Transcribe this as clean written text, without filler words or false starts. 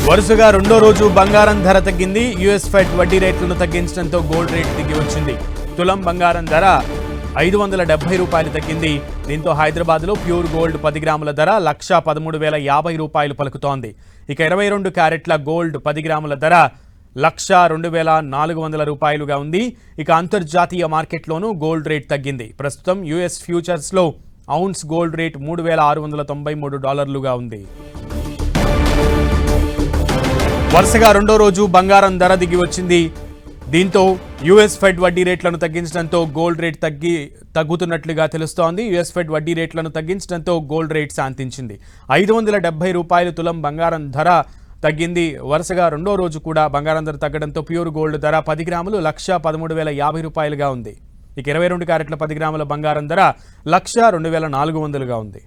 వరుసగా రెండో రోజు బంగారం ధర తగ్గింది. యుఎస్ ఫెడ్ వడ్డీ రేట్లను తగ్గించడంతో గోల్డ్ రేట్ దిగి వచ్చింది. తులం బంగారం ధర 570 రూపాయలు తగ్గింది. దీంతో హైదరాబాద్లో ప్యూర్ గోల్డ్ 10 గ్రాముల ధర 1,13,050 రూపాయలు పలుకుతోంది. ఇక 22 క్యారెట్ల గోల్డ్ 10 గ్రాముల ధర 1,02,400 రూపాయలుగా ఉంది. ఇక అంతర్జాతీయ మార్కెట్లోనూ గోల్డ్ రేట్ తగ్గింది. ప్రస్తుతం యుఎస్ ఫ్యూచర్స్లో ఔన్స్ గోల్డ్ రేట్ $3,693గా ఉంది. వరుసగా రెండో రోజు బంగారం ధర దిగి వచ్చింది. దీంతో యుఎస్ ఫెడ్ వడ్డీ రేట్లను తగ్గించడంతో గోల్డ్ రేట్ తగ్గుతున్నట్లుగా తెలుస్తోంది. యుఎస్ ఫెడ్ వడ్డీ రేట్లను తగ్గించడంతో గోల్డ్ రేట్ శాంతించింది. 570 రూపాయలు తులం బంగారం ధర తగ్గింది. వరుసగా రెండో రోజు కూడా బంగారం ధర తగ్గడంతో ప్యూర్ గోల్డ్ ధర 10 గ్రాములు 1,13,050 రూపాయలుగా ఉంది. ఇక 22 క్యారెట్ల 10 గ్రాముల బంగారం ధర 1,02,400గా ఉంది.